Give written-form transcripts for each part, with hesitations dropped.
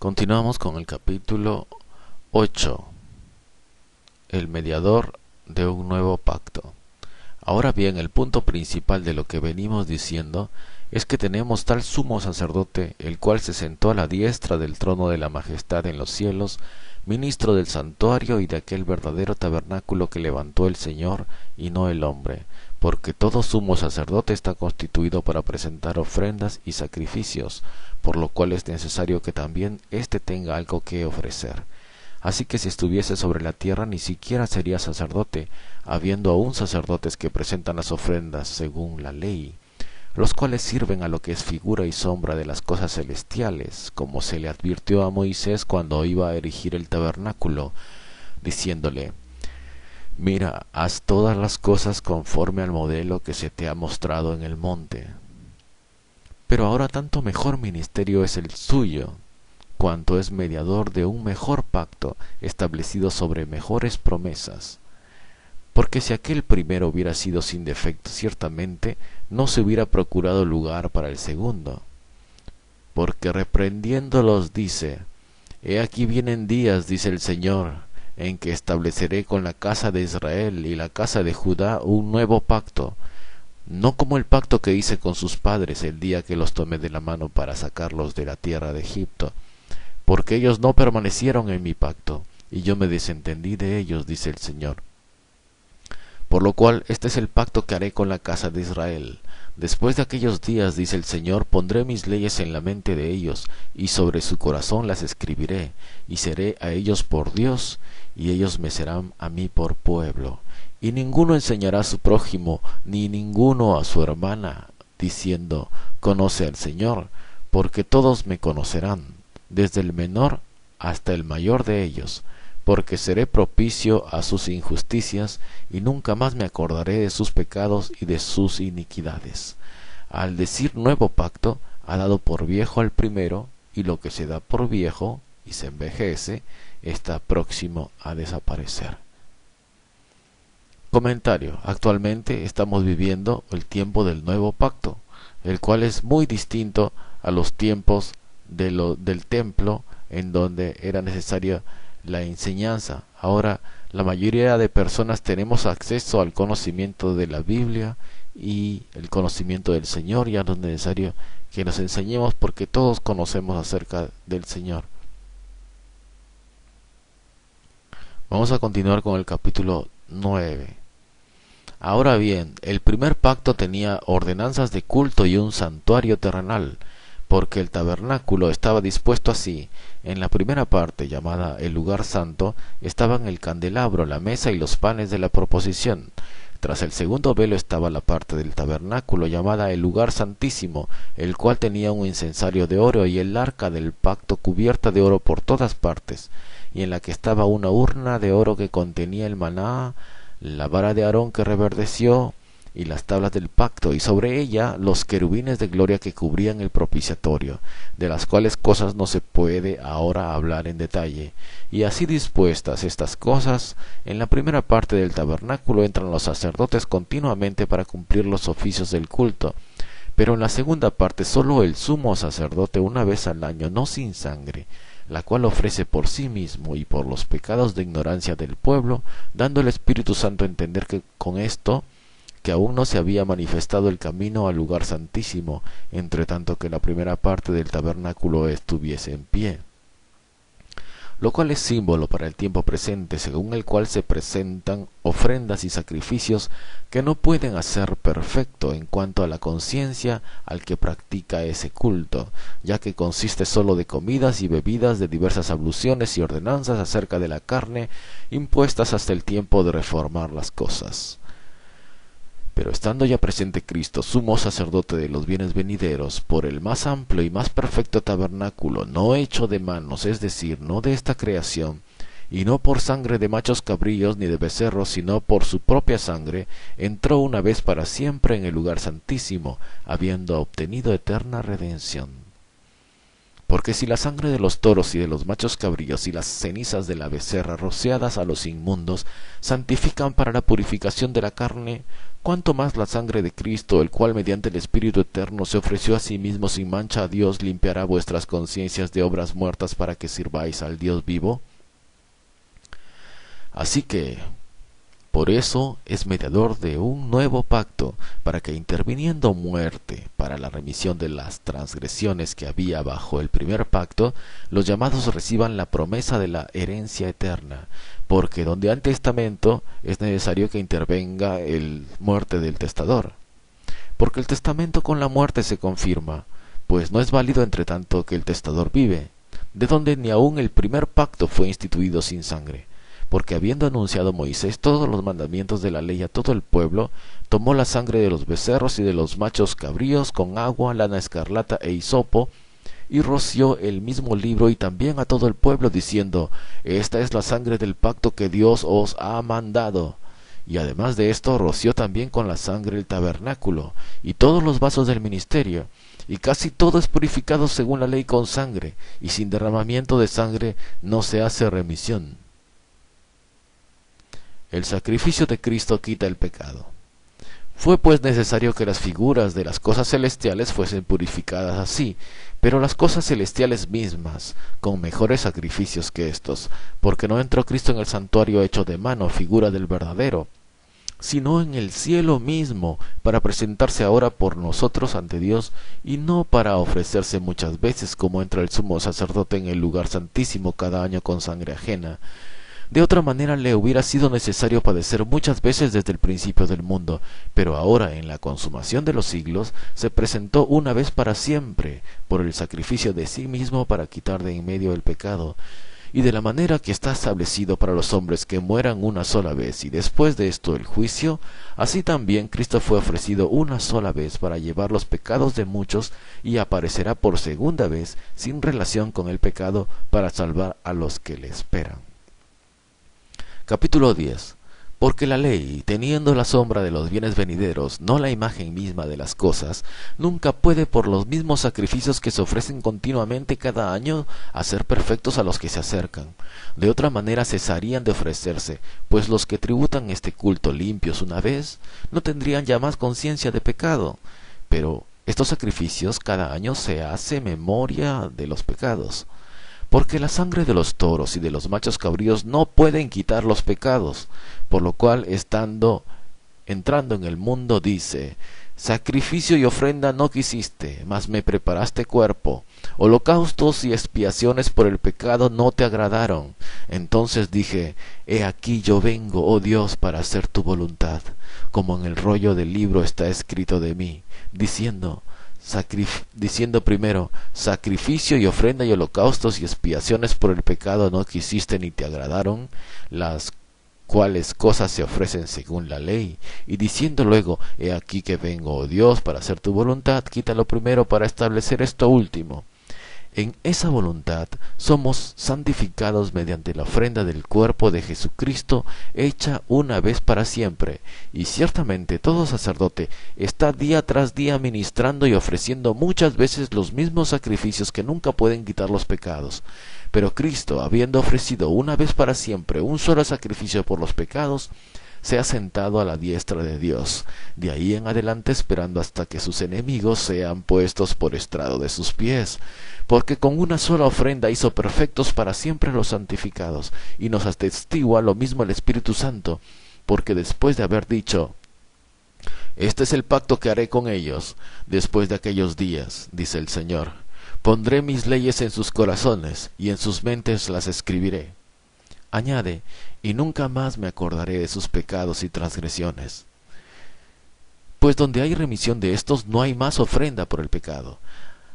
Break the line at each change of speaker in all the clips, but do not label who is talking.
Continuamos con el capítulo 8, el mediador de un nuevo pacto. Ahora bien, el punto principal de lo que venimos diciendo es que tenemos tal sumo sacerdote, el cual se sentó a la diestra del trono de la majestad en los cielos, ministro del santuario y de aquel verdadero tabernáculo que levantó el Señor y no el hombre, porque todo sumo sacerdote está constituido para presentar ofrendas y sacrificios, por lo cual es necesario que también éste tenga algo que ofrecer. Así que si estuviese sobre la tierra ni siquiera sería sacerdote, habiendo aún sacerdotes que presentan las ofrendas según la ley, los cuales sirven a lo que es figura y sombra de las cosas celestiales, como se le advirtió a Moisés cuando iba a erigir el tabernáculo, diciéndole: Mira, haz todas las cosas conforme al modelo que se te ha mostrado en el monte. Pero ahora tanto mejor ministerio es el suyo, cuanto es mediador de un mejor pacto establecido sobre mejores promesas. Porque si aquel primero hubiera sido sin defecto, ciertamente no se hubiera procurado lugar para el segundo. Porque reprendiéndolos dice: He aquí vienen días, dice el Señor, en que estableceré con la casa de Israel y la casa de Judá un nuevo pacto, no como el pacto que hice con sus padres el día que los tomé de la mano para sacarlos de la tierra de Egipto, porque ellos no permanecieron en mi pacto, y yo me desentendí de ellos, dice el Señor. Por lo cual este es el pacto que haré con la casa de Israel. Después de aquellos días, dice el Señor, pondré mis leyes en la mente de ellos, y sobre su corazón las escribiré, y seré a ellos por Dios, y ellos me serán a mí por pueblo. Y ninguno enseñará a su prójimo, ni ninguno a su hermana, diciendo: Conoce al Señor, porque todos me conocerán, desde el menor hasta el mayor de ellos, porque seré propicio a sus injusticias, y nunca más me acordaré de sus pecados y de sus iniquidades. Al decir nuevo pacto, ha dado por viejo al primero, y lo que se da por viejo y se envejece, está próximo a desaparecer. Comentario: actualmente estamos viviendo el tiempo del nuevo pacto, el cual es muy distinto a los tiempos del templo, en donde era necesaria la enseñanza. Ahora la mayoría de personas tenemos acceso al conocimiento de la Biblia y el conocimiento del Señor. Ya no es necesario que nos enseñemos, porque todos conocemos acerca del Señor. Vamos a continuar con el capítulo 9. Ahora bien, el primer pacto tenía ordenanzas de culto y un santuario terrenal, porque el tabernáculo estaba dispuesto así. En la primera parte, llamada el lugar santo, estaban el candelabro, la mesa y los panes de la proposición. Tras el segundo velo estaba la parte del tabernáculo, llamada el lugar santísimo, el cual tenía un incensario de oro y el arca del pacto cubierta de oro por todas partes, y en la que estaba una urna de oro que contenía el maná, la vara de Aarón que reverdeció, y las tablas del pacto, y sobre ella los querubines de gloria que cubrían el propiciatorio, de las cuales cosas no se puede ahora hablar en detalle. Y así dispuestas estas cosas, en la primera parte del tabernáculo entran los sacerdotes continuamente para cumplir los oficios del culto, pero en la segunda parte sólo el sumo sacerdote una vez al año, no sin sangre, la cual ofrece por sí mismo y por los pecados de ignorancia del pueblo, dando el Espíritu Santo a entender que con esto que aún no se había manifestado el camino al lugar santísimo, entre tanto que la primera parte del tabernáculo estuviese en pie, lo cual es símbolo para el tiempo presente, según el cual se presentan ofrendas y sacrificios que no pueden hacer perfecto en cuanto a la conciencia al que practica ese culto, ya que consiste sólo de comidas y bebidas, de diversas abluciones y ordenanzas acerca de la carne, impuestas hasta el tiempo de reformar las cosas. Pero estando ya presente Cristo, sumo sacerdote de los bienes venideros, por el más amplio y más perfecto tabernáculo, no hecho de manos, es decir, no de esta creación, y no por sangre de machos cabríos ni de becerros, sino por su propia sangre, entró una vez para siempre en el lugar santísimo, habiendo obtenido eterna redención. Porque si la sangre de los toros y de los machos cabríos y las cenizas de la becerra rociadas a los inmundos santifican para la purificación de la carne, cuánto más la sangre de Cristo, el cual mediante el Espíritu eterno se ofreció a sí mismo sin mancha a Dios, limpiará vuestras conciencias de obras muertas para que sirváis al Dios vivo. Así que, por eso es mediador de un nuevo pacto, para que interviniendo muerte para la remisión de las transgresiones que había bajo el primer pacto, los llamados reciban la promesa de la herencia eterna, porque donde hay testamento es necesario que intervenga el muerte del testador. Porque el testamento con la muerte se confirma, pues no es válido entre tanto que el testador vive, de donde ni aun el primer pacto fue instituido sin sangre. Porque habiendo anunciado Moisés todos los mandamientos de la ley a todo el pueblo, tomó la sangre de los becerros y de los machos cabríos con agua, lana escarlata e hisopo, y roció el mismo libro y también a todo el pueblo, diciendo: Esta es la sangre del pacto que Dios os ha mandado. Y además de esto, roció también con la sangre el tabernáculo, y todos los vasos del ministerio, y casi todo es purificado según la ley con sangre, y sin derramamiento de sangre no se hace remisión. El sacrificio de Cristo quita el pecado. Fue pues necesario que las figuras de las cosas celestiales fuesen purificadas así, pero las cosas celestiales mismas, con mejores sacrificios que estos, porque no entró Cristo en el santuario hecho de mano, figura del verdadero, sino en el cielo mismo, para presentarse ahora por nosotros ante Dios, y no para ofrecerse muchas veces, como entra el sumo sacerdote en el lugar santísimo cada año con sangre ajena. De otra manera le hubiera sido necesario padecer muchas veces desde el principio del mundo, pero ahora en la consumación de los siglos se presentó una vez para siempre por el sacrificio de sí mismo para quitar de en medio el pecado, y de la manera que está establecido para los hombres que mueran una sola vez y después de esto el juicio, así también Cristo fue ofrecido una sola vez para llevar los pecados de muchos y aparecerá por segunda vez sin relación con el pecado para salvar a los que le esperan. Capítulo 10. Porque la ley, teniendo la sombra de los bienes venideros, no la imagen misma de las cosas, nunca puede por los mismos sacrificios que se ofrecen continuamente cada año hacer perfectos a los que se acercan. De otra manera cesarían de ofrecerse, pues los que tributan este culto limpios una vez, no tendrían ya más conciencia de pecado. Pero estos sacrificios cada año se hace memoria de los pecados. Porque la sangre de los toros y de los machos cabríos no pueden quitar los pecados, por lo cual entrando en el mundo dice: Sacrificio y ofrenda no quisiste, mas me preparaste cuerpo. Holocaustos y expiaciones por el pecado no te agradaron. Entonces dije: He aquí yo vengo, oh Dios, para hacer tu voluntad, como en el rollo del libro está escrito de mí, diciendo primero: sacrificio y ofrenda y holocaustos y expiaciones por el pecado no quisiste ni te agradaron, las cuales cosas se ofrecen según la ley, y diciendo luego: he aquí que vengo, oh Dios, para hacer tu voluntad, quítalo primero para establecer esto último. En esa voluntad somos santificados mediante la ofrenda del cuerpo de Jesucristo, hecha una vez para siempre. Y ciertamente todo sacerdote está día tras día ministrando y ofreciendo muchas veces los mismos sacrificios que nunca pueden quitar los pecados. Pero Cristo, habiendo ofrecido una vez para siempre un solo sacrificio por los pecados, se ha sentado a la diestra de Dios, de ahí en adelante esperando hasta que sus enemigos sean puestos por estrado de sus pies, porque con una sola ofrenda hizo perfectos para siempre los santificados, y nos atestigua lo mismo el Espíritu Santo, porque después de haber dicho: Este es el pacto que haré con ellos después de aquellos días, dice el Señor, pondré mis leyes en sus corazones, y en sus mentes las escribiré. Añade: y nunca más me acordaré de sus pecados y transgresiones. Pues donde hay remisión de estos, no hay más ofrenda por el pecado.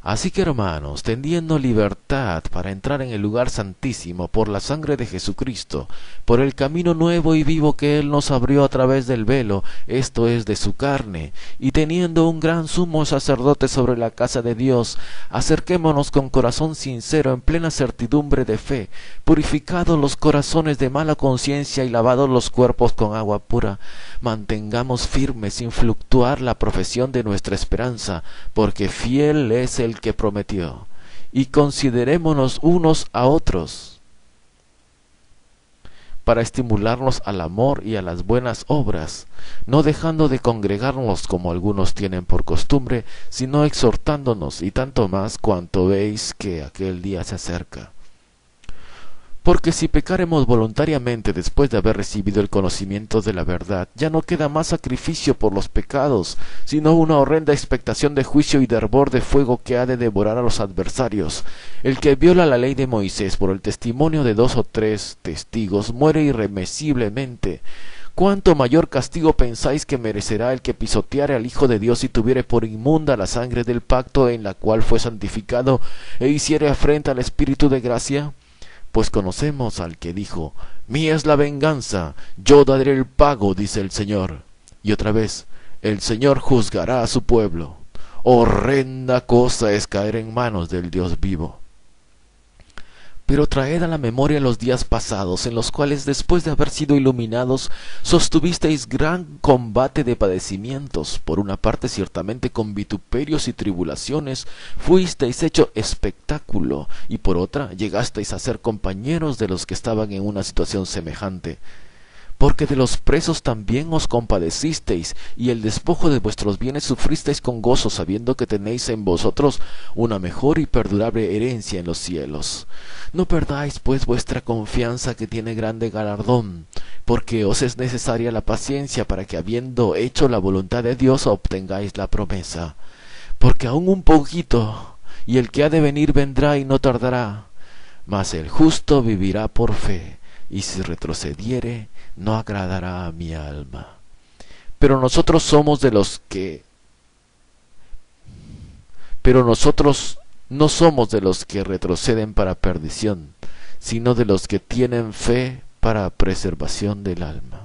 Así que, hermanos, teniendo libertad para entrar en el lugar santísimo por la sangre de Jesucristo, por el camino nuevo y vivo que Él nos abrió a través del velo, esto es, de su carne, y teniendo un gran sumo sacerdote sobre la casa de Dios, acerquémonos con corazón sincero en plena certidumbre de fe, purificados los corazones de mala conciencia y lavados los cuerpos con agua pura, mantengamos firme sin fluctuar la profesión de nuestra esperanza, porque fiel es el que prometió. y considerémonos unos a otros, para estimularnos al amor y a las buenas obras, no dejando de congregarnos como algunos tienen por costumbre, sino exhortándonos, y tanto más cuanto veis que aquel día se acerca. Porque si pecaremos voluntariamente después de haber recibido el conocimiento de la verdad, ya no queda más sacrificio por los pecados, sino una horrenda expectación de juicio y de hervor de fuego que ha de devorar a los adversarios. El que viola la ley de Moisés por el testimonio de 2 o 3 testigos muere irremisiblemente. ¿Cuánto mayor castigo pensáis que merecerá el que pisoteare al Hijo de Dios y tuviere por inmunda la sangre del pacto en la cual fue santificado, e hiciere afrenta al Espíritu de gracia? Pues conocemos al que dijo, mía es la venganza, yo daré el pago, dice el Señor. Y otra vez, el Señor juzgará a su pueblo. Horrenda cosa es caer en manos del Dios vivo. Pero traed a la memoria los días pasados, en los cuales, después de haber sido iluminados, sostuvisteis gran combate de padecimientos, por una parte ciertamente con vituperios y tribulaciones, fuisteis hecho espectáculo, y por otra llegasteis a ser compañeros de los que estaban en una situación semejante. Porque de los presos también os compadecisteis, y el despojo de vuestros bienes sufristeis con gozo, sabiendo que tenéis en vosotros una mejor y perdurable herencia en los cielos. No perdáis pues vuestra confianza, que tiene grande galardón, porque os es necesaria la paciencia para que, habiendo hecho la voluntad de Dios, obtengáis la promesa. Porque aún un poquito, y el que ha de venir vendrá y no tardará, mas el justo vivirá por fe, y si retrocediere, no agradará a mi alma. Pero nosotros no somos de los que retroceden para perdición, sino de los que tienen fe para preservación del alma.